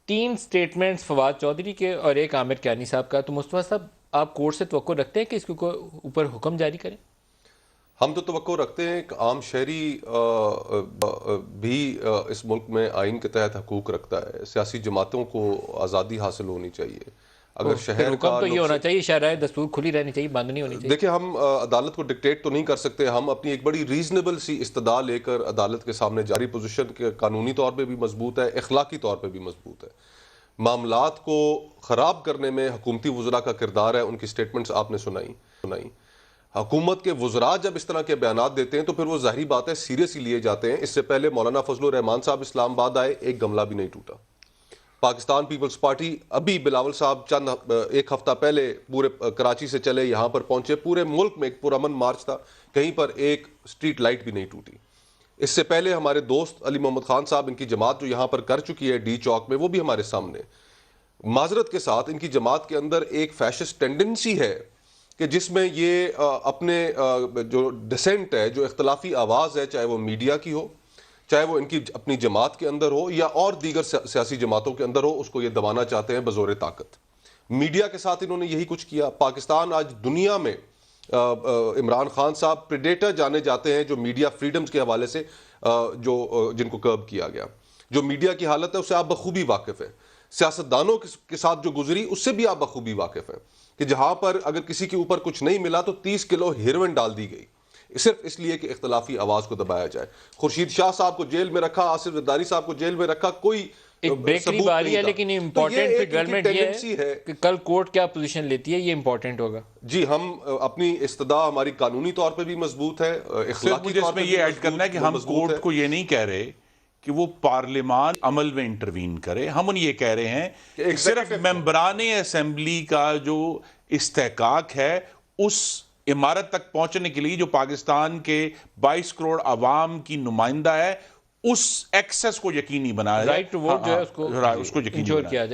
تین سٹیٹمنٹس فواد چودھری کے اور ایک عامر کیانی صاحب کا، تو مصطفیٰ صاحب آپ کورٹ سے توقع رکھتے ہیں کہ اس کے اوپر حکم جاری کریں؟ ہم تو توقع رکھتے ہیں کہ عام شہری بھی اس ملک میں آئین کے تحت حقوق رکھتا ہے. سیاسی جماعتوں کو آزادی حاصل ہونی چاہیے. اگر پھر شہر حکم کا تو یہ ہونا چاہیے، شرائع دستور کھلی رہنی چاہیے، بند نہیں ہونی چاہیے. دیکھیں، ہم عدالت کو ڈکٹیٹ تو نہیں کر سکتے. ہم اپنی ایک بڑی ریزنیبل سی استدعا لے کر عدالت کے سامنے جاری پوزیشن کے قانونی طور پہ بھی مضبوط ہے، اخلاقی طور پہ بھی مضبوط ہے. معاملات کو خراب کرنے میں حکومتی وزراء کا کردار ہے. ان کی سٹیٹمنٹس آپ نے سنائی. حکومت کے وزراء جب اس طرح کے بیانات دیتے ہیں تو پھر وہ ظاہری بات ہے سیریس ہی لیے جاتے ہیں. اس سے پہلے مولانا فضل الرحمان صاحب اسلام آباد آئے، ایک گملہ بھی نہیں ٹوٹا. پاکستان پیپلز پارٹی ابھی بلاول صاحب ایک ہفتہ پہلے پورے کراچی سے چلے، یہاں پر پہنچے. پورے ملک میں ایک پرامن مارچ تھا، کہیں پر ایک سٹریٹ لائٹ بھی نہیں ٹوٹی. اس سے پہلے ہمارے دوست علی محمد خان صاحب، ان کی جماعت جو یہاں پر کر چکی ہے ڈی چوک میں، وہ بھی ہمارے سامنے. معذرت کے ساتھ ان کی جماعت کے اندر ایک فیشسٹ ٹینڈنسی ہے کہ جس میں یہ اپنے جو ڈسینٹ ہے، جو اختلافی آواز ہے، چاہے وہ میڈیا کی ہو، چاہے وہ ان کی اپنی جماعت کے اندر ہو یا اور دیگر سیاسی جماعتوں کے اندر ہو، اس کو یہ دبانا چاہتے ہیں بزور طاقت. میڈیا کے ساتھ انہوں نے یہی کچھ کیا. پاکستان آج دنیا میں عمران خان صاحب پریڈیٹر جانے جاتے ہیں، جو میڈیا فریڈمز کے حوالے سے جن کو کرب کیا گیا. جو میڈیا کی حالت ہے اس سے آپ بخوبی واقف ہیں. سیاستدانوں کے ساتھ جو گزری اس سے بھی آپ بخوبی واقف ہیں کہ جہاں پر اگر کسی کے اوپر کچھ نہیں ملا تو 30 کلو ہیروئن ڈال دی گئی، صرف اس لیے کہ اختلافی آواز کو دبایا جائے. خورشید شاہ صاحب کو جیل میں رکھا، آصف زرداری صاحب کو جیل میں رکھا، کوئی ایک بریک قریب آ رہی ہے، لیکن امپورٹنٹ پھر ڈیولپمنٹ یہ ہے کہ کل کورٹ کیا پوزیشن لیتی ہے، یہ امپورٹنٹ ہوگا. جی، ہم اپنی استدعا ہماری قانونی طور پہ بھی مضبوط ہے، اخلاقی طور پہ بھی یہ ایڈ کرنا ہے کہ ہم کورٹ کو یہ نہیں کہہ رہے کہ وہ پارلیمان عمل میں انٹروین کرے. ہم یہ کہہ رہے ہیں کہ صرف ممبران اسمبلی کا جو استحقاق ہے اس عمارت تک پہنچنے کے لیے جو پاکستان کے 22 کروڑ عوام کی نمائندہ ہے، اس ایکسس کو یقینی بنایا جائے. رائٹ ٹو ووٹ جو ہے اس کو یقینی بنایا جائے.